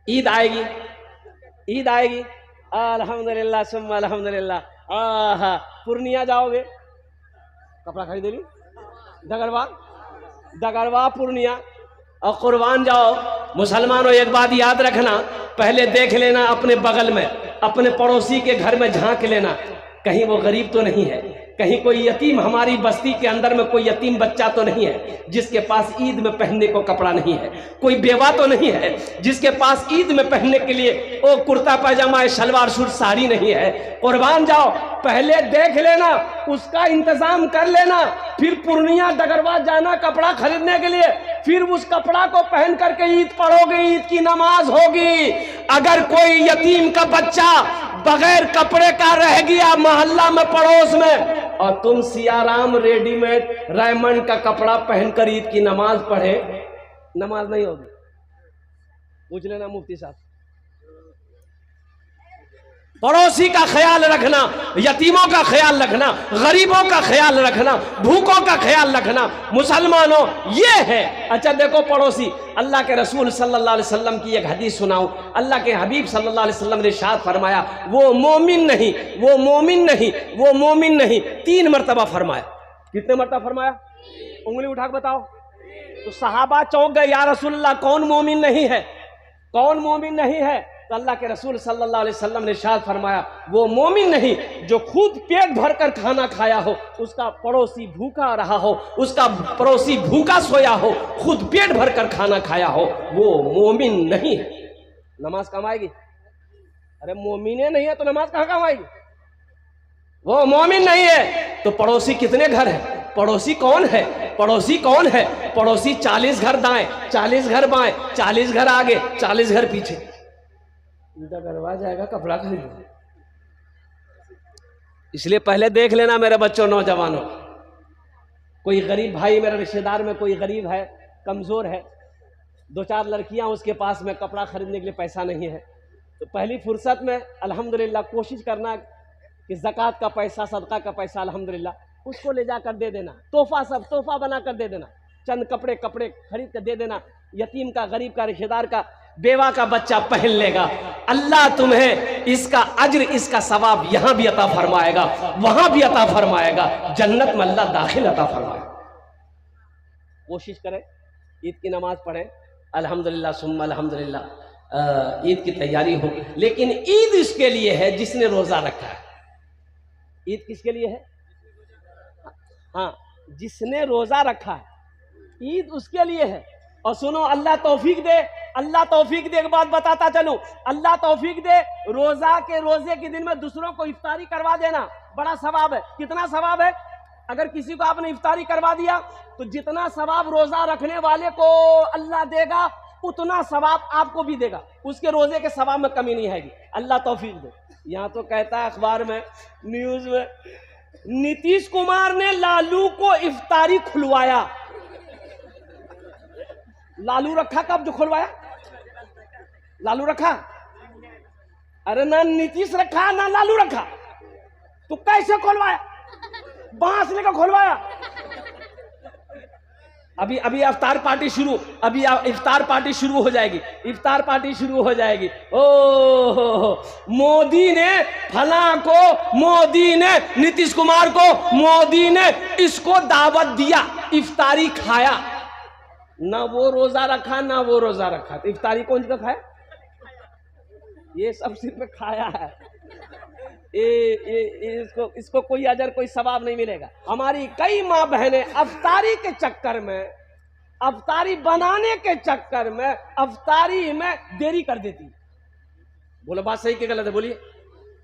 ईद आएगी, ईद आएगी, अल्हम्दुलिल्लाह सुम्मा अल्हम्दुलिल्लाह। आहा, पूर्णिया जाओगे, कपड़ा खरीदेगी, डगरवा, डगरवा पूर्णिया, और कुर्बान जाओ। मुसलमानों एक बात याद रखना, पहले देख लेना अपने बगल में, अपने पड़ोसी के घर में झांक लेना, कहीं वो गरीब तो नहीं है, कहीं कोई यतीम, हमारी बस्ती के अंदर में कोई यतीम बच्चा तो नहीं है जिसके पास ईद में पहनने को कपड़ा नहीं है, कोई बेवा तो नहीं है जिसके पास ईद में पहनने के लिए वो कुर्ता पैजामा शलवार सूट साड़ी नहीं है। कुर्बान जाओ, पहले देख लेना, उसका इंतजाम कर लेना, फिर पूर्णिया डगरवा जाना कपड़ा खरीदने के लिए, फिर उस कपड़ा को पहन करके ईद पढ़ोगे, ईद की नमाज होगी। अगर कोई यतीम का बच्चा बगैर कपड़े का रह गया मोहल्ला में पड़ोस में, और तुम सियाराम रेडीमेड रेमंड का कपड़ा पहनकर ईद की नमाज पढ़े, नमाज नहीं होगी। पूछ लेना मुफ्ती साहब। पड़ोसी का ख्याल रखना, यतीमों का ख्याल रखना, गरीबों का ख्याल रखना, भूखों का ख्याल रखना, मुसलमानों ये है। अच्छा देखो पड़ोसी, अल्लाह के रसूल सल्लल्लाहु अलैहि वसल्लम की एक हदीस सुनाऊं। अल्लाह के हबीब सल्लल्लाहु अलैहि वसल्लम ने इरशाद फरमाया, वो मोमिन नहीं, वो मोमिन नहीं, वो मोमिन नहीं, 3 मरतबा फरमाया। कितने मरतबा फरमाया? उंगली उठा के बताओ। तो सहाबा चौंक गए, या रसूलल्लाह कौन मोमिन नहीं है, कौन मोमिन नहीं है? तो अल्लाह के रसूल सल्लल्लाहु अलैहि वसल्लम ने इरशाद फरमाया, वो मोमिन नहीं जो खुद पेट भरकर खाना खाया हो, उसका पड़ोसी भूखा रहा हो, उसका पड़ोसी भूखा सोया हो, खुद पेट भरकर खाना खाया हो, वो मोमिन नहीं है। नमाज कमाएगी? अरे मोमिने नहीं है तो नमाज कहाँ कमाएगी? वो मोमिन नहीं है। तो पड़ोसी कितने घर है? पड़ोसी कौन है? पड़ोसी कौन है? पड़ोसी 40 घर दाएं, 40 घर बाएं, 40 घर आगे, 40 घर पीछे। उल्टा करवा जाएगा कपड़ा खरीद। इसलिए पहले देख लेना मेरे बच्चों, नौजवानों, कोई गरीब भाई मेरा रिश्तेदार में कोई गरीब है, कमजोर है, 2-4 लड़कियां उसके पास में कपड़ा खरीदने के लिए पैसा नहीं है, तो पहली फुर्सत में अल्हम्दुलिल्लाह कोशिश करना कि ज़कात का पैसा, सदका का पैसा अल्हम्दुलिल्लाह उसको ले जाकर दे देना, तोहफा, सब तोहफा बना कर दे देना, चंद कपड़े खरीद कर दे देना। यतीम का, गरीब का, रिश्तेदार का, बेवा का बच्चा पहन लेगा। अल्लाह तुम्हें इसका अज्र, इसका सवाब यहां भी अता फरमाएगा, वहां भी अता फरमाएगा, जन्नत में अल्लाह दाखिल अता फरमाएगा। कोशिश करें, ईद की नमाज पढ़ें, अल्हम्दुलिल्लाह सुम्मा अल्हम्दुलिल्लाह, ईद की तैयारी हो। लेकिन ईद इसके लिए है जिसने रोजा रखा है। ईद किसके लिए है? हाँ, जिसने रोजा रखा है, ईद उसके लिए है। और सुनो, अल्लाह तौफीक दे, अल्लाह तौफीक दे, एक बात बताता चलूं, अल्लाह तौफीक दे, रोजे के दिन में दूसरों को इफ्तारी करवा देना बड़ा सवाब है। कितना सवाब है? अगर किसी को आपने इफ्तारी करवा दिया तो जितना सवाब रोजा रखने वाले को अल्लाह देगा, उतना सवाब आपको भी देगा, उसके रोजे के सवाब में कमी नहीं आएगी। अल्लाह तौफीक दे। यहाँ तो कहता है अखबार में, न्यूज में, नीतीश कुमार ने लालू को इफ्तारी खुलवाया। लालू रखा कब जो खुलवाया? लालू रखा? अरे ना नीतीश रखा ना लालू रखा, तो कैसे खुलवाया? बांस लेकर खुलवाया। अभी इफ्तार पार्टी शुरू, अभी इफ्तार पार्टी शुरू हो जाएगी, इफ्तार पार्टी शुरू हो जाएगी। ओ मोदी ने फला को, मोदी ने नीतीश कुमार को, मोदी ने इसको दावत दिया, इफ्तारी खाया, ना वो रोजा रखा ना वो रोजा रखा, तो इफ्तारी कौन सा खाया? ये सब सिर्फ खाया है। इसको कोई अजर, कोई सवाब नहीं मिलेगा। हमारी कई माँ बहनें अफ्तारी के चक्कर में, अफ्तारी बनाने के चक्कर में, अफ्तारी में देरी कर देती। बोलो बात सही कि गलत है? बोलिए।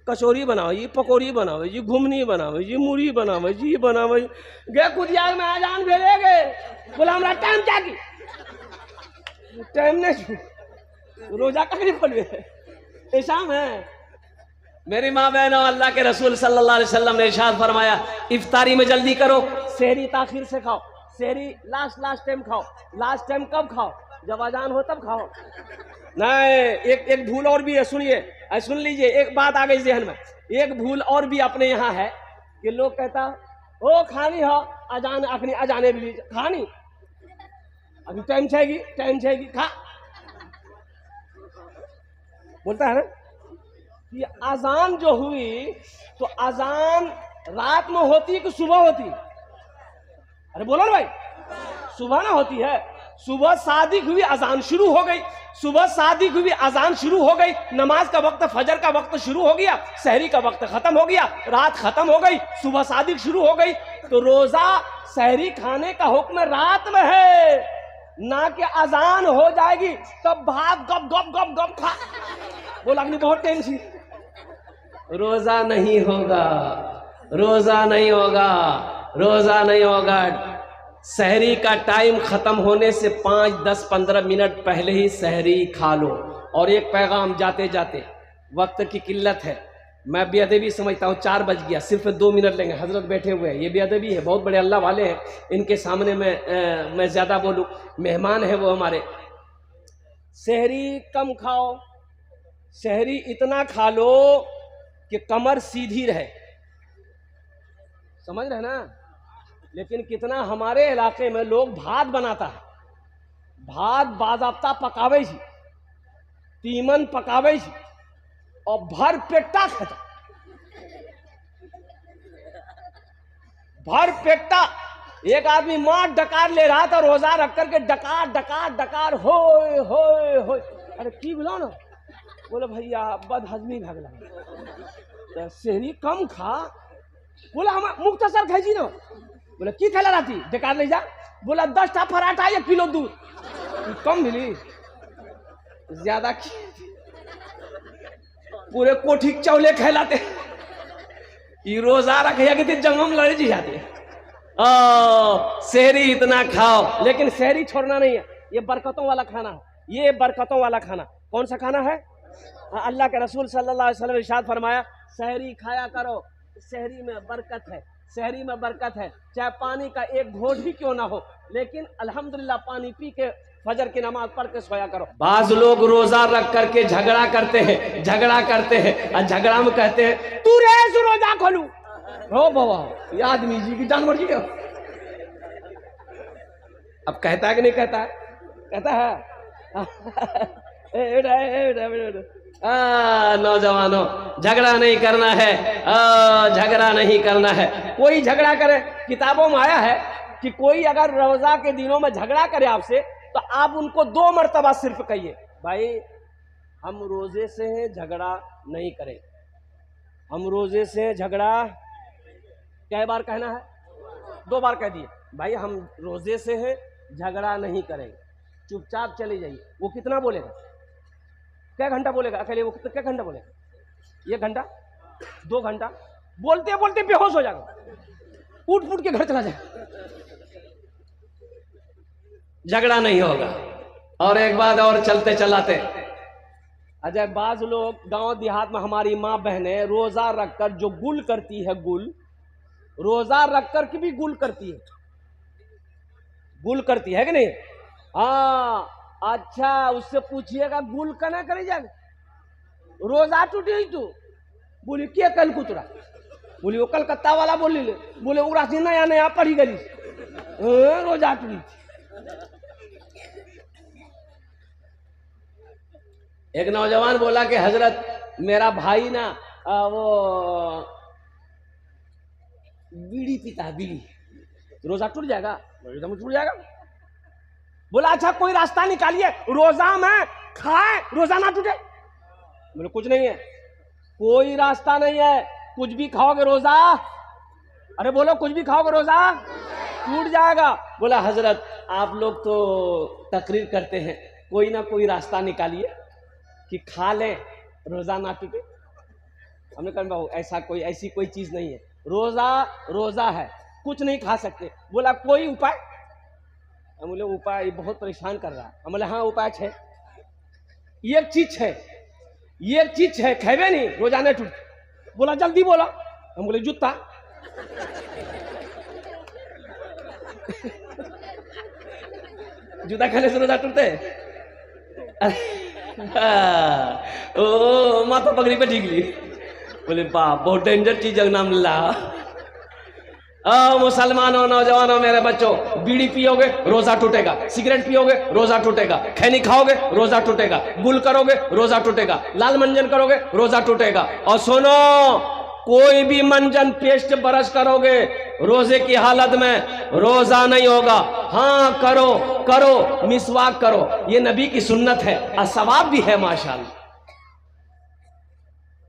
कचौरी बनाओ जी, पकौड़ी बनाओ जी, घुमनी बनाओ जी, मुरी बनाओ जी, बनाओ जी, गे कुदिया में आजान भेजेगे, बोला हमारा टाइम क्या की, टाइम नहीं, रोजा का नहीं खोलवे, ऐसा है। मेरी माँ बहनों, अल्लाह के रसूल सल्लल्लाहु अलैहि वसल्लम ने इरशाद फरमाया, इफ्तारी में जल्दी करो, सहरी ताखिर से खाओ, सहरी लास्ट टाइम खाओ। लास्ट टाइम कब खाओ? जब अजान हो तब खाओ। नहीं, एक भूल और भी है, सुनिए, सुन लीजिए, एक बात आ गई जहन में। एक भूल और भी अपने यहाँ है कि लोग कहता ओ खानी हो, अजान अखनी अजाने भी खानी, अभी टाइम छेगी खा। बोलता है ना कि अजान जो हुई तो अजान रात में होती है कि सुबह होती है? अरे बोलो ना भाई, सुबह ना होती है। सुबह सादिक हुई अजान शुरू हो गई, सुबह सादिक हुई अजान शुरू हो गई, नमाज का वक्त फजर का वक्त शुरू हो गया, सहरी का वक्त खत्म हो गया, रात खत्म हो गई, सुबह सादिक शुरू हो गई। तो रोजा सहरी खाने का हुक्म रात में है, ना कि अजान हो जाएगी तब भाग गप गप गप गप खा। बोला नहीं बहुत टेंशन, रोजा नहीं होगा, रोजा नहीं होगा, रोजा नहीं होगा। सहरी का टाइम खत्म होने से 5, 10, 15 मिनट पहले ही सहरी खा लो। और एक पैगाम जाते जाते, वक्त की किल्लत है, मैं बेअदबी समझता हूँ 4 बज गया, सिर्फ 2 मिनट लेंगे, हजरत बैठे हुए हैं, ये बेअदबी है, बहुत बड़े अल्लाह वाले हैं, इनके सामने मैं ज़्यादा बोलूँ, मेहमान है वो हमारे। सहरी कम खाओ, सहरी इतना खा लो कि कमर सीधी रहे, समझ रहे ना। लेकिन कितना हमारे इलाके में लोग भात बनाता है, भात बाज़ाब्ता पकावे छी, तीमन पकावे छी और भर पेटा खाता, भर पेटा। एक आदमी मार डकार ले रहा था रोजा रख करके, डकार डकार डकार होय होय होय। अरे की बोलो ना, बोले भैया बदहजमी भाग लगा, सहरी कम खा। बोला हम मुख्तसर खाई ना। बोले की खेला रहती, डकार ले जा। बोला 10 टा पराठा 1 किलो दूध। कम मिली, ज्यादा पूरे कोठी चौले खैलाते। ये रोजा रखे कि जंगम लड़े जी जाते। सहरी इतना खाओ, लेकिन सहरी छोड़ना नहीं है, ये बरकतों वाला खाना है, ये बरकतों वाला खाना। कौन सा खाना है? अल्लाह के रसूल सल्लल्लाहु अलैहि वसल्लम ने इरशाद फरमाया, सहरी खाया करो, सहरी में बरकत है, सहरी में बरकत है। चाहे पानी का एक घोट ही क्यों ना हो, लेकिन अल्हम्दुलिल्लाह पानी पी के फजर की नमाज पढ़ के सोया करो। बाज लोग रोजा रख करके झगड़ा करते हैं, झगड़ा करते हैं और झगड़ा में कहते हैं तू रेस रोजा खोलू। हो बाबा, ये आदमी जी की जान मर गई। अब कहता है कि नहीं कहता है? कहता है नौजवानों, झगड़ा नहीं करना है, झगड़ा नहीं करना है। कोई झगड़ा करे, किताबों में आया है कि कोई अगर रोजा के दिनों में झगड़ा करे आपसे, तो आप उनको 2 मरतबा सिर्फ कहिए, भाई हम रोजे से हैं, झगड़ा नहीं करें। हम रोजे से झगड़ा क्या बार कहना है? 2 बार कह दिए, भाई हम रोजे से हैं, झगड़ा नहीं करेंगे, चुपचाप चले जाइए। वो कितना बोलेगा? क्या घंटा बोलेगा अकेले? वो क्या घंटा बोलेगा? 1 घंटा, 2 घंटा, बोलते बोलते बेहोश हो जाएगा, उठ फूट के घर चला जाएगा। झगड़ा नहीं होगा। और एक बात और चलते चलाते, अजय बाज लोग गांव देहात में, हमारी माँ बहनें रोजा रखकर जो गुल करती है, गुल रोजा रखकर के भी गुल करती है, गुल करती है कि नहीं? हाँ, अच्छा उससे पूछिएगा गुल कना करे जाए, रोजा टूटी तू? बोली के कल कुतरा? बोली वो कलकत्ता वाला बोली ले, बोले उरा से नया नया पढ़ी गई रोजा टूटी। एक नौजवान बोला कि हजरत मेरा भाई ना वो बीड़ी पीता है, बीड़ी, रोजा टूट जाएगा? एकदम टूट जाएगा। बोला अच्छा कोई रास्ता निकालिए, रोजा में खाए रोजा ना टूटे। बोले कुछ नहीं है, कोई रास्ता नहीं है, कुछ भी खाओगे रोजा, अरे बोलो कुछ भी खाओगे रोजा टूट जाएगा। बोला हजरत आप लोग तो तकरीर करते हैं, कोई ना कोई रास्ता निकालिए कि खा लें रोजा ना टूटे। हमने कहा बाबू ऐसी कोई चीज नहीं है, रोजा रोजा है, कुछ नहीं खा सकते। बोला कोई उपाय? हम बोले उपाय बहुत परेशान कर रहा है। हम बोले हाँ उपाय है, ये चीज है, ये चीज है, खेबे नहीं रोजा नहीं टूट। बोला जल्दी बोला। हम बोले जूता। जूता खाने से रोजा टूटते? ओ माथा पगड़ी पे ठीक ली। बोले बाप बहुत डेंजर चीज का नाम ला। मुसलमानों, नौजवानों, मेरे बच्चों, बीड़ी पियोगे रोजा टूटेगा, सिगरेट पियोगे रोजा टूटेगा, खैनी खाओगे रोजा टूटेगा, गुल करोगे रोजा टूटेगा, लाल मंजन करोगे रोजा टूटेगा। और सुनो, कोई भी मंजन पेस्ट ब्रश करोगे रोजे की हालत में रोजा नहीं होगा। हाँ, करो करो, मिसवाक करो, ये नबी की सुन्नत है और सवाब भी है माशाअल्लाह।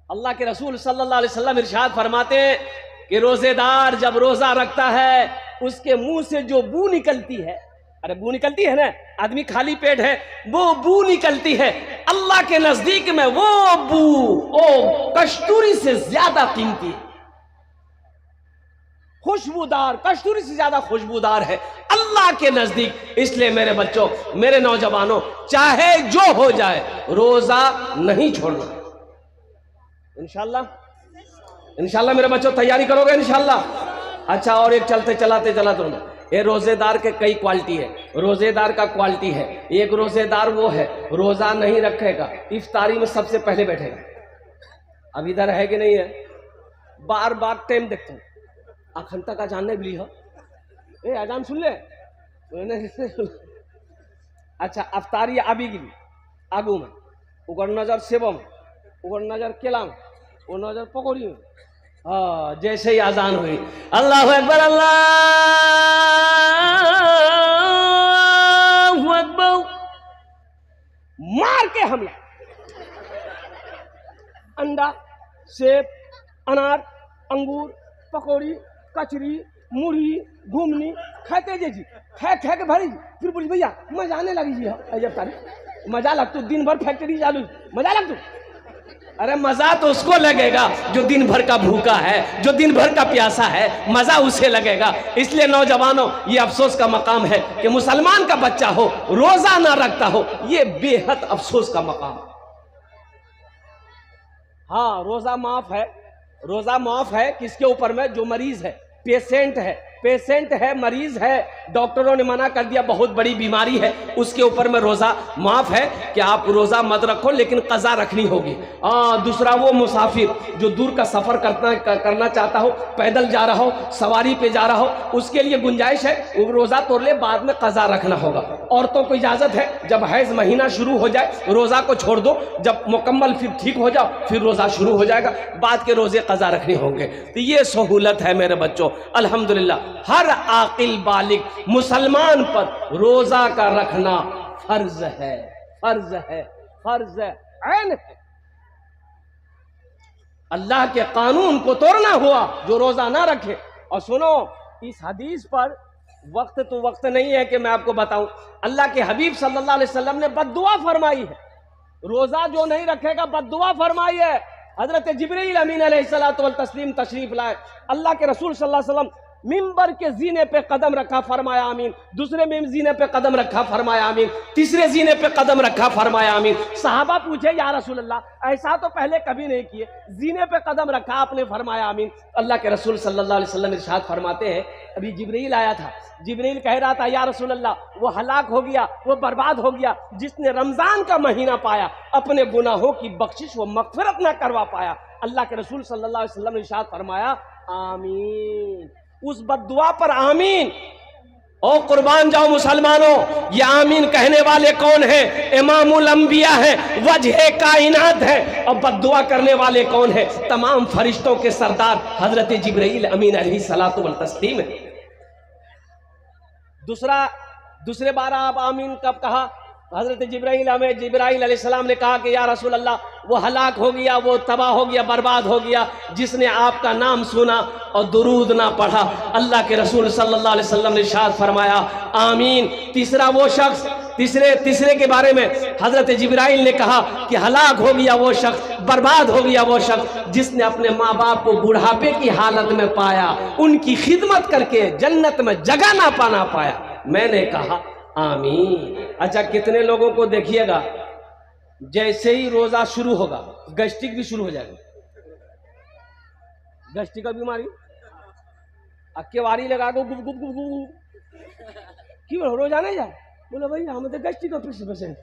अल्लाह के रसूल सल्लल्लाहु अलैहि वसल्लम इरशाद फरमाते हैं कि रोजेदार जब रोजा रखता है उसके मुंह से जो बू निकलती है, अरे बू निकलती है ना, आदमी खाली पेट है, वो बू निकलती है, अल्लाह के नजदीक में वो बू ओ कस्तूरी से ज्यादा कीमती है, खुशबूदार, कस्तूरी से ज्यादा खुशबूदार है अल्लाह के नजदीक। इसलिए मेरे बच्चों, मेरे नौजवानों, चाहे जो हो जाए रोजा नहीं छोड़ना। इंशाल्लाह इंशाल्लाह मेरे बच्चों, तैयारी करोगे इंशाल्लाह। अच्छा, और एक चलते चलाते ये रोजेदार के कई क्वालिटी है। रोजेदार का क्वालिटी है, एक रोजेदार वो है रोजा नहीं रखेगा, इफ्तारी में सबसे पहले बैठेगा। अब इधर है कि नहीं है, बार बार टाइम देखता हूँ, अखंता का जानने भी हो, ए अजान सुन ले। अच्छा, अफ्तारी अभी गिरी आगू में, उगर नजर सेबो में, उगर नजर केला में, वो नजर पकौड़ी में। हाँ, जैसे ही आजान हुई, अल्लाह अकबर, अल्लाहु अकबर, मार के हमला, अंडा, सेब, अनार, अंगूर, पकौड़ी, कचरी, मुरही, घूमनी खाते जी, खै खै के भरी, फिर बोली भैया मजा आने लगी जी। अजब तारीफ, मजा लग तू, दिन भर फैक्ट्री चालू, मजा लग तू। अरे मजा तो उसको लगेगा जो दिन भर का भूखा है, जो दिन भर का प्यासा है, मजा उसे लगेगा। इसलिए नौजवानों, ये अफसोस का मकाम है कि मुसलमान का बच्चा हो रोजा ना रखता हो, ये बेहद अफसोस का मकाम। हाँ, रोजा माफ है, रोजा माफ है किसके ऊपर में, जो मरीज है, पेशेंट है, पेशेंट है, मरीज है, डॉक्टरों ने मना कर दिया, बहुत बड़ी बीमारी है, उसके ऊपर में रोजा माफ है कि आप रोजा मत रखो, लेकिन कज़ा रखनी होगी। दूसरा वो मुसाफिर जो दूर का सफर करना चाहता हो, पैदल जा रहा हो, सवारी पे जा रहा हो, उसके लिए गुंजाइश है, वो रोजा तोड़ ले, बाद में कज़ा रखना होगा। औरतों को इजाजत है, जब हैज महीना शुरू हो जाए रोजा को छोड़ दो, जब मुकम्मल फिर ठीक हो जाओ फिर रोजा शुरू हो जाएगा, बाद के रोजे कज़ा रखने होंगे। तो ये सहूलत है मेरे बच्चों, अल्हम्दुलिल्लाह। हर आकिल बालिग मुसलमान पर रोजा का रखना फर्ज है, फर्ज है, फर्ज है, ऐन है। अल्लाह के कानून को तोड़ना हुआ जो रोजा ना रखे। और सुनो, इस हदीस पर वक्त तो वक्त नहीं है कि मैं आपको बताऊं, अल्लाह के हबीब सल्लल्लाहु अलैहि वसल्लम ने बद्दुआ फरमाई है, रोजा जो नहीं रखेगा बद्दुआ फरमाई है। हजरत जिब्रील अमीन अलैहिस्सलातु वल तस्लीम तशरीफ लाए, अल्लाह के रसूल सल्लल्लाहु अलैहि वसल्लम मिंबर के जीने पे कदम रखा, फरमाया आमीन। दूसरे में जीने पे कदम रखा, फरमाया आमीन। तीसरे जीने पे कदम रखा, फरमाया आमीन। सहाबा पूछे, या रसूल अल्लाह ऐसा तो पहले कभी नहीं किए, जीने पे कदम रखा आपने, फरमाया आमीन। अल्लाह के रसूल सल्लल्लाहु अलैहि वसल्लम इरशाद फरमाते हैं, अभी जिब्रील आया था, जिब्रील कह रहा था, या रसूल अल्लाह वो हलाक हो गया, वो बर्बाद हो गया जिसने रमजान का महीना पाया, अपने गुनाहों की बख्शिश व मगफिरत ना करवा पाया। अल्लाह के रसूल सल्लल्लाहु अलैहि वसल्लम ने इरशाद फरमाया, आमीन। उस बद्दुआ पर आमीन। ओ कुर्बान जाओ मुसलमानों, ये आमीन कहने वाले कौन हैं? इमामुल अंबिया है, वजह कायनात है। और बद्दुआ करने वाले कौन हैं? तमाम फरिश्तों के सरदार हजरत जिब्रील अमीन अलैहिस्सलातु वल तस्लीम है। दूसरे बार आप आमीन कब कहा? हजरत जिब्राइल अलैहिस्सलाम ने कहा कि या रसूल अल्लाह वो हलाक हो गया, वो तबाह हो गया, बर्बाद हो गया जिसने आपका नाम सुना और दुरूद ना पढ़ा। अल्लाह के रसूल सल्लल्लाहु अलैहि वसल्लम ने इरशाद फरमाया, आमीन। तीसरा वो शख्स, तीसरे के बारे में हजरत जिब्राइल ने कहा कि हलाक हो गया वो शख्स, बर्बाद हो गया वो शख्स जिसने अपने माँ बाप को बुढ़ापे की हालत में पाया, उनकी खिदमत करके जन्नत में जगह ना पाया। मैंने कहा आमीन। अच्छा, कितने लोगों को देखिएगा जैसे ही रोजा शुरू होगा गैस्ट्रिक भी शुरू हो जाएगा, गैस्ट्रिक का बीमारी, अक्केवारी लगा दो, गुप गुप गुप गुप, क्यों रोजा नहीं जाए? बोले भैया हम तो गैस्ट्रिक का पेशेंट,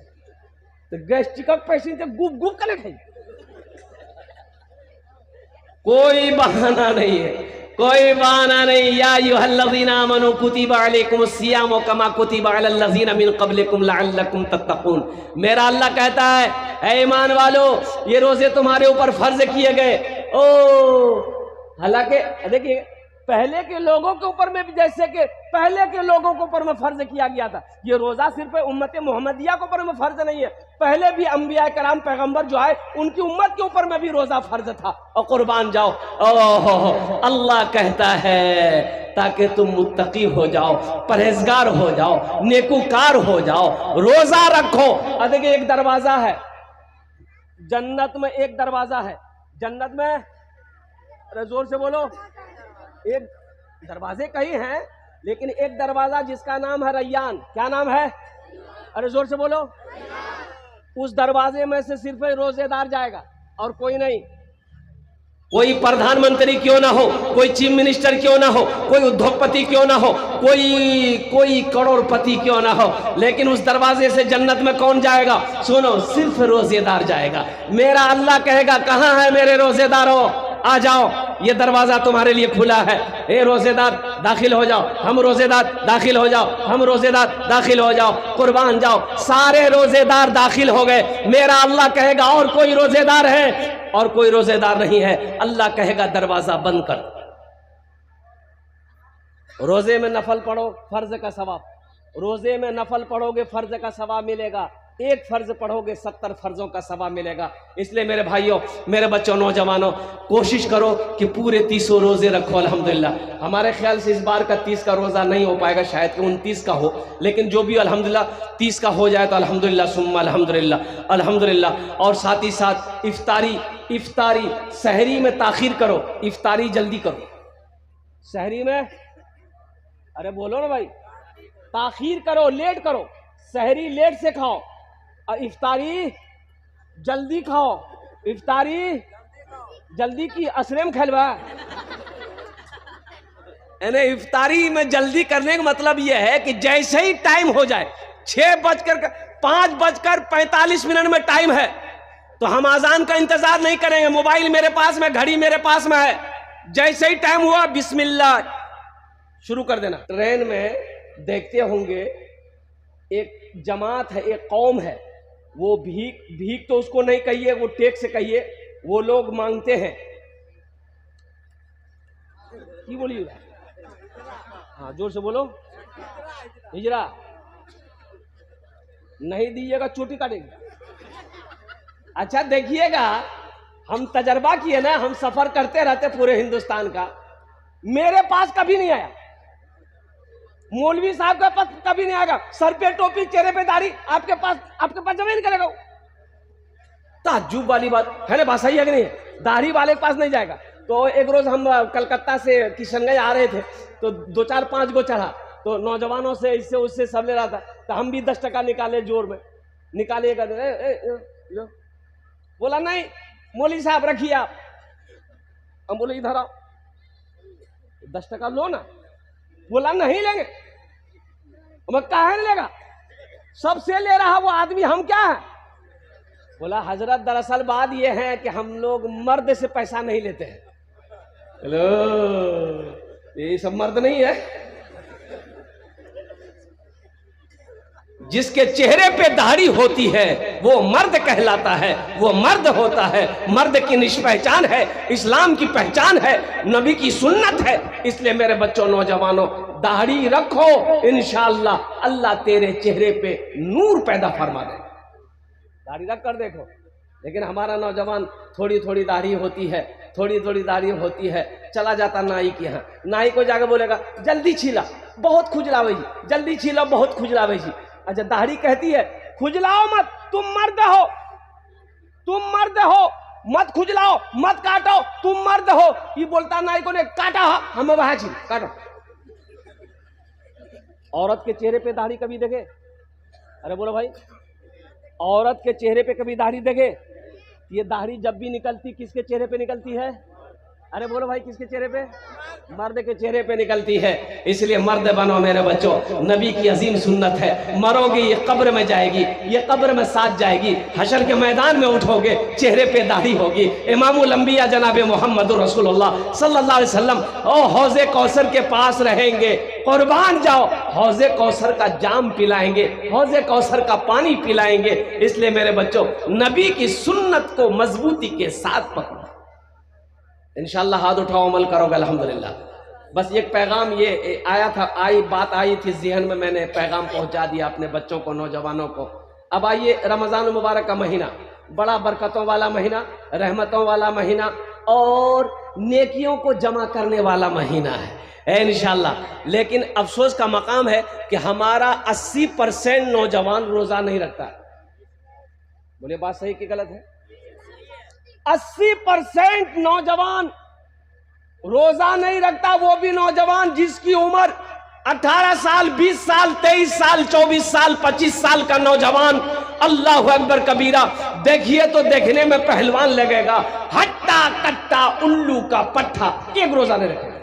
तो गैस्ट्रिक का पेशेंट गुप गुप कर खाई, कोई बहाना नहीं है। कोई बहाना नहीं। या अय्युहल्लज़ीना आमनू कुतिबा अलैकुमुस सियामु कमा कुतिबा अलल लज़ीना मिन क़ब्लिकुम लअल्लकुम तत्तक़ून। मेरा अल्लाह कहता है, ऐ ईमान वालो, ये रोजे तुम्हारे ऊपर फर्ज किए गए। ओ हालांकि देखिए, पहले के लोगों के ऊपर में भी, जैसे कि पहले के लोगों के ऊपर में फर्ज किया गया था, ये रोजा सिर्फ उम्मत मोहम्मदिया के ऊपर में फर्ज नहीं है। पहले भी अंबिया कराम पैगंबर जो है, उनकी उम्मत के ऊपर में भी रोजा फर्ज था। और कुर्बान जाओ। ओहो, अल्लाह कहता है ताकि तुम मुत्तकी हो जाओ, परहेजगार हो जाओ, नेकूकार हो जाओ, रोजा रखो। और देखिए, एक दरवाजा है जन्नत में, एक दरवाजा है जन्नत में, अरे जोर से बोलो। एक दरवाजे कई हैं, लेकिन एक दरवाजा जिसका नाम है रैयान। क्या नाम है? अरे जोर से बोलो। उस दरवाजे में से सिर्फ रोजेदार जाएगा और कोई नहीं। कोई प्रधानमंत्री क्यों ना हो, कोई चीफ मिनिस्टर क्यों ना हो, कोई उद्योगपति क्यों ना हो, कोई करोड़पति क्यों ना हो, लेकिन उस दरवाजे से जन्नत में कौन जाएगा? सुनो, सिर्फ रोजेदार जाएगा। मेरा अल्लाह कहेगा, कहां है मेरे रोजेदारों? आ जाओ, ये दरवाजा तुम्हारे लिए खुला है। ए रोजेदार, दाखिल हो जाओ। हम रोजेदार, दाखिल हो जाओ। हम रोजेदार, दाखिल हो जाओ। कुर्बान जाओ। सारे रोजेदार दाखिल हो गए। मेरा अल्लाह कहेगा, और कोई रोजेदार है? और कोई रोजेदार नहीं है। अल्लाह कहेगा, दरवाजा बंद कर। रोजे में नफल पढ़ो, फर्ज का सवाब। रोजे में नफल पढ़ोगे, फर्ज का सवाब मिलेगा। एक फर्ज पढ़ोगे, 70 फर्जों का सवाब मिलेगा। इसलिए मेरे भाइयों, मेरे बच्चों, नौजवानों, कोशिश करो कि पूरे 30 रोजे रखो। अल्हम्दुलिल्लाह हमारे ख्याल से इस बार का 30 का रोजा नहीं हो पाएगा, शायद कि 29 का हो, लेकिन जो भी अल्हम्दुलिल्लाह 30 का हो जाए तो अल्हम्दुलिल्लाह सुम्मा अल्हम्दुलिल्लाह, अल्हम्दुलिल्लाह। और साथ ही साथ इफ्तारी सहरी में ताखीर करो, इफ्तारी जल्दी करो। सहरी में, अरे बोलो ना भाई, ताखीर करो, लेट करो। सहरी लेट से खाओ और इफ्तारी जल्दी खाओ। इफ्तारी जल्दी की असरेम खलवा, यानी इफ्तारी में जल्दी करने का मतलब यह है कि जैसे ही टाइम हो जाए, 5:45 में टाइम है, तो हम अजान का इंतजार नहीं करेंगे। मोबाइल मेरे पास में, घड़ी मेरे पास में है, जैसे ही टाइम हुआ बिस्मिल्लाह शुरू कर देना। ट्रेन में देखते होंगे, एक जमात है, एक कौम है, वो भीख तो उसको नहीं कहिए, वो टेक से कहिए, वो लोग मांगते हैं। की बोलिए? हाँ, जोर से बोलो। हिजरा नहीं दीजिएगा, चोटी काटेगी। अच्छा देखिएगा, हम तजर्बा किए ना, हम सफर करते रहते पूरे हिंदुस्तान का, मेरे पास कभी नहीं आया। मौलवी साहब के पास कभी नहीं आएगा। सर पे टोपी, चेहरे पे दाढ़ी, आपके पास जमा नहीं करेगा। ताज्जुब वाली बात है ना, बात सही है कि नहीं? दाढ़ी वाले के पास नहीं जाएगा। तो एक रोज हम कलकत्ता से किशनगंज आ रहे थे, तो 2-4-5 गो चढ़ा, तो नौजवानों से इससे उससे सब ले रहा था, तो हम भी 10 टका निकाले, जोर में निकालिएगा। बोला नहीं मौलवी साहब रखिए आप। हम बोले इधर आओ, 10 टका लो ना। बोला नहीं लेंगे। मैं कहा नहीं लेगा, सबसे ले रहा वो आदमी, हम क्या है? बोला हजरत, दरअसल बात ये है कि हम लोग मर्द से पैसा नहीं लेते हैं। हेलो, ये सब मर्द नहीं है। जिसके चेहरे पे दाढ़ी होती है वो मर्द कहलाता है, वो मर्द होता है। मर्द की निष्पहचान है, इस्लाम की पहचान है, नबी की सुन्नत है। इसलिए मेरे बच्चों, नौजवानों, दाढ़ी रखो, इंशाअल्लाह अल्लाह तेरे चेहरे पे नूर पैदा फरमा दे। दाढ़ी रख कर देखो। लेकिन हमारा नौजवान थोड़ी थोड़ी दाढ़ी होती है, थोड़ी थोड़ी दाढ़ी होती है, चला जाता नाई के यहाँ, नाई को जाकर बोलेगा जल्दी छीला, बहुत खुजलावे जी, जल्दी छीला, बहुत खुजलावे जी। अच्छा, दाढ़ी कहती है खुजलाओ मत, तुम मर्द हो, तुम मर्द हो, मत खुजलाओ, मत काटो, तुम मर्द हो। ये बोलता नाई को, ने काटा हम वहां छी काटो। औरत के चेहरे पे दाढ़ी कभी देखे? अरे बोलो भाई, औरत के चेहरे पे कभी दाढ़ी देखे? ये दाढ़ी जब भी निकलती किसके चेहरे पे निकलती है? अरे बोलो भाई, किसके चेहरे पे? मर्द के चेहरे पे निकलती है। इसलिए मर्द बनो मेरे बच्चों, नबी की अजीम सुन्नत है। मरोगे ये कब्र में जाएगी, ये कब्र में साथ जाएगी। हशर के मैदान में उठोगे, चेहरे पे दाढ़ी होगी। इमामुल अंबिया जनाब मोहम्मद रसूलुल्लाह सल्लल्लाहु अलैहि वसल्लम और हौज़े कौसर के पास रहेंगे। कुर्बान जाओ, हौज़े कौसर का जाम पिलाएंगे, हौज़े कौसर का पानी पिलाएंगे। इसलिए मेरे बच्चों, नबी की सुन्नत को मजबूती के साथ पकड़ो। इंशाअल्लाह हाथ उठाओ, अमल करोगे अल्हम्दुलिल्लाह। बस एक पैगाम ये आया था, बात आई थी ज़हन में, मैंने पैगाम पहुंचा दिया अपने बच्चों को, नौजवानों को। अब आइए, रमज़ान मुबारक का महीना बड़ा बरकतों वाला महीना, रहमतों वाला महीना और नेकियों को जमा करने वाला महीना है इंशाअल्लाह। लेकिन अफसोस का मकाम है कि हमारा 80% नौजवान रोज़ा नहीं रखता। बोले बात सही कि गलत है? 80% नौजवान रोजा नहीं रखता। वो भी नौजवान जिसकी उम्र 18 साल, 20 साल, 23 साल, 24 साल, 25 साल का नौजवान। अल्लाह अकबर कबीरा। देखिए तो देखने में पहलवान लगेगा, हट्टा कट्टा उल्लू का पट्टा। एक रोजा नहीं रखेगा।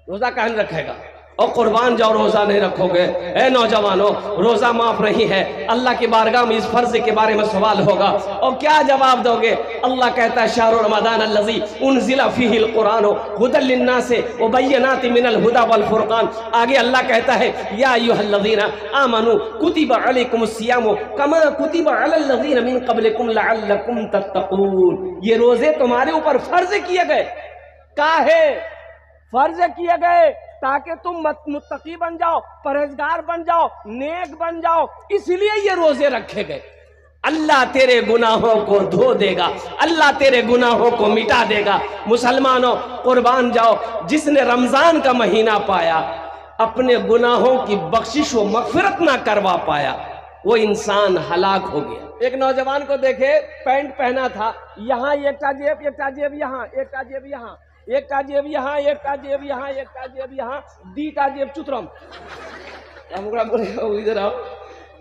रोजा कहाँ नहीं रखेगा? और कुर्बान जाओ, रोजा नहीं रखोगे। ए नौजवानों, रोजा माफ नहीं है। अल्लाह की बारगाह में इस फर्ज के बारे में सवाल होगा और क्या जवाब दोगे? अल्लाह कहता है, शहर रमज़ान अल्लज़ी उनज़िला फ़ीहिल कुरान हुदल लिन्नास व बय्यिनाति मिनल हुदा वल फुरक़ान। आगे अल्लाह कहता है, या अय्युहल्लज़ीना आमनू कुतिबा अलैकुमुस सियाम कमा कुतिबा अलल लज़ीना मिन क़ब्लिकुम लअल्लकुम तत्तक़ून। ये रोजे तुम्हारे ऊपर फर्ज किए गए। काहे फर्ज किए गए? ताकि तुम मुत्तकी बन जाओ, परहेजगार बन जाओ, नेक बन जाओ। इसलिए ये रोजे रखे गए। अल्लाह तेरे गुनाहों को धो देगा, अल्लाह तेरे गुनाहों को मिटा देगा। मुसलमानों, कुर्बान जाओ। जिसने रमजान का महीना पाया, अपने गुनाहों की बख्शिश व मगफिरत ना करवा पाया, वो इंसान हलाक हो गया। एक नौजवान को देखे, पैंट पहना था, यहाँ एकटा जेब, एकटा जेब यहाँ, एकटा जेब यहाँ, एकटा जेब यहाँ, एकटा जेब यहाँ, एकटा जेब यहाँ, दीटा जेब चुतरम। हम बोले इधर आओ,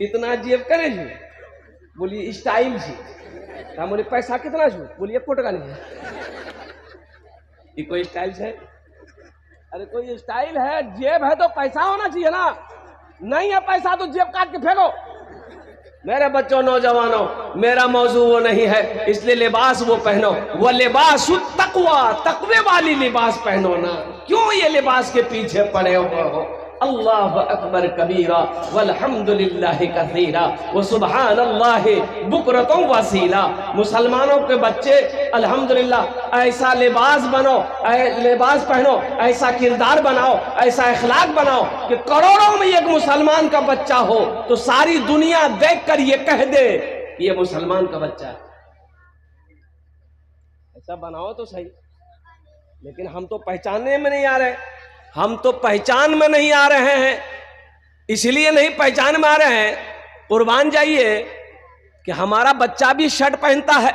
इतना जेब करे जी? बोलिए स्टाइल जी। हम बोले पैसा कितना छू? बोलिए 1 टका नहीं है। ये कोई स्टाइल है? अरे कोई स्टाइल है? जेब है तो पैसा होना चाहिए ना। नहीं है पैसा तो जेब काट के फेंको। मेरे बच्चों, नौजवानों, मेरा मौजू वो नहीं है, इसलिए लिबास वो पहनो। वो लिबास तकवा, तकवे वाली लिबास पहनो ना। क्यों ये लिबास के पीछे पड़े हो? अल्लाह अकबर कबीरा वल्हम्दुलिल्लाहि कसीरा व सुब्हानल्लाहि बुकरतुम वसीला। मुसलमानों के बच्चे अल्हम्दुलिल्लाह ऐसा लिबास बनो, लिबास पहनो, ऐसा किरदार बनाओ, ऐसा अखलाक बनाओ कि करोड़ों में एक मुसलमान का बच्चा हो तो सारी दुनिया देखकर ये कह दे ये मुसलमान का बच्चा है। ऐसा बनाओ तो सही। लेकिन हम तो पहचानने में नहीं आ रहे, हम तो पहचान में नहीं आ रहे हैं। इसलिए नहीं पहचान में आ रहे हैं, कुर्बान जाइए कि हमारा बच्चा भी शर्ट पहनता है,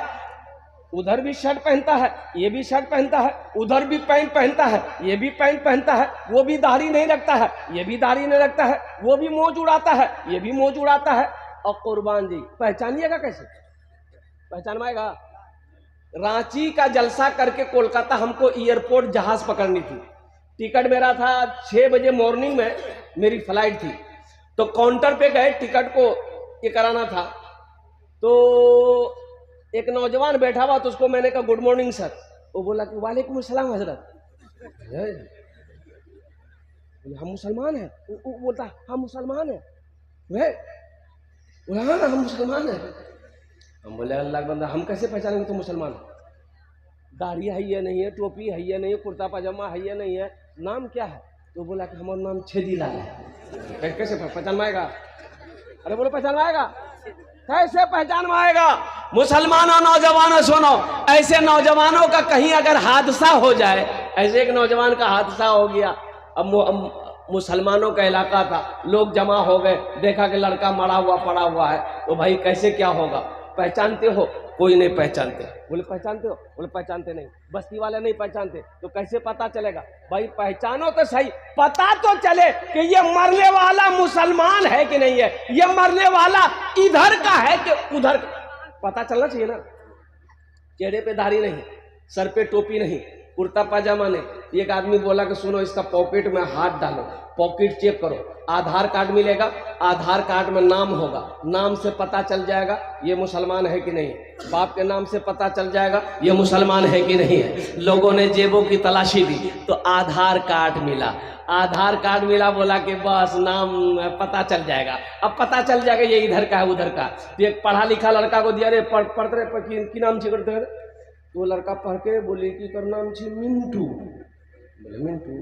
उधर भी शर्ट पहनता है, ये भी शर्ट पहनता है, उधर भी पैंट पहनता है, ये भी पैंट पहनता है, वो भी दाढ़ी नहीं रखता है, ये भी दाढ़ी नहीं रखता है, वो भी मौज उड़ाता है, ये भी मौज उड़ाता है। और कुर्बान जी पहचानिएगा कैसे? पहचान पाएगा? रांची का जलसा करके कोलकाता हमको एयरपोर्ट जहाज पकड़नी थी। टिकट मेरा था 6 बजे मॉर्निंग में, मेरी फ्लाइट थी। तो काउंटर पे गए, टिकट को ये कराना था। तो एक नौजवान बैठा हुआ, तो उसको मैंने कहा गुड मॉर्निंग सर। वो बोला कि वालेकुम अस्सलाम हजरत। हम मुसलमान हैं। वो बोलता हम मुसलमान हैं। हाँ हम मुसलमान हैं। हम बोले अल्लाह का बंदा, हम कैसे पहचानेंगे तुम मुसलमान? दाढ़ी है या नहीं है, टोपी है या नहीं है, कुर्ता पजामा है या नहीं है, नाम क्या है? तो बोला कि हमारा नाम छेदीलाल है। कैसे पहचान में आएगा? अरे बोलो पहचान में आएगा? कैसे पहचान में आएगा? मुसलमानों, नौजवानों सुनो, ऐसे नौजवानों का कहीं अगर हादसा हो जाए, ऐसे एक नौजवान का हादसा हो गया। अब मुसलमानों का इलाका था, लोग जमा हो गए, देखा कि लड़का मरा हुआ पड़ा हुआ है। तो भाई कैसे क्या होगा? पहचानते हो? कोई नहीं पहचानते। बोले पहचानते हो? बोले पहचानते नहीं। बस्ती वाले नहीं पहचानते। तो कैसे पता चलेगा? भाई पहचानो तो सही, पता तो चले कि ये मरने वाला मुसलमान है कि नहीं है, ये मरने वाला इधर का है कि उधर का। पता चलना चाहिए ना। चेहरे पे दाढ़ी नहीं, सर पे टोपी नहीं, कुर्ता पाजामा नहीं। एक आदमी बोला कि सुनो इसका पॉकेट में हाथ डालो, पॉकेट चेक करो, आधार कार्ड मिलेगा, आधार कार्ड में नाम होगा, नाम से पता चल जाएगा ये मुसलमान है कि नहीं, बाप के नाम से पता चल जाएगा ये मुसलमान है कि नहीं है। लोगों ने जेबों की तलाशी दी तो आधार कार्ड मिला, आधार कार्ड मिला, बोला कि बस नाम पता चल जाएगा। अब पता चल जाएगा ये इधर का है उधर का। तो एक पढ़ा लिखा लड़का को दिया, रे पढ़ते रहे की नाम छी करते, तो वो लड़का पढ़ के बोले कि कर नाम छी मिंटू। बोले मिंटू,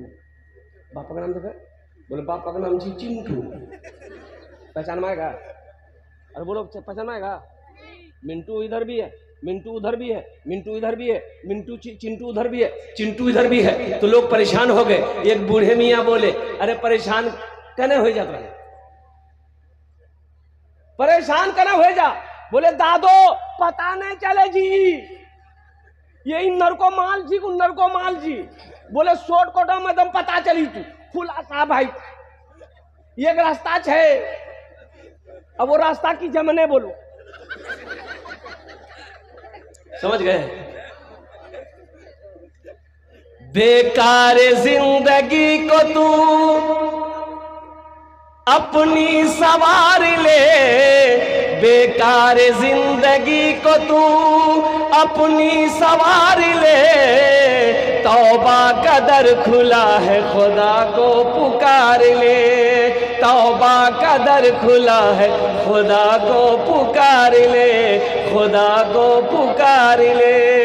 बापा का नाम देखा, बोले पापा का नाम छी चिंटू। पहचान में आएगा? अरे बोलो पहचान में आएगा? मिंटू इधर भी है, मिंटू उधर भी है, मिंटू इधर भी है, मिंटू चिंटू उधर भी है, चिंटू इधर भी है। तो लोग परेशान हो गए। एक बूढ़े मियाँ बोले, अरे परेशान कने हो जाता है, परेशान कने हो जा। बोले दादो पता नहीं चले जी, ये इन्नर को माल जी, उन्नर को माल जी। बोले शॉर्टकट में एकदम पता चली तू खुलासा भाई, ये एक रास्ता है। अब वो रास्ता की जमने बोलो, समझ गए? बेकार जिंदगी को तू अपनी सवार ले, बेकार जिंदगी को तू अपनी सवार ले। तौबा का दर खुला है खुदा को पुकार ले, तौबा का दर खुला है खुदा को पुकार ले, खुदा को पुकार ले।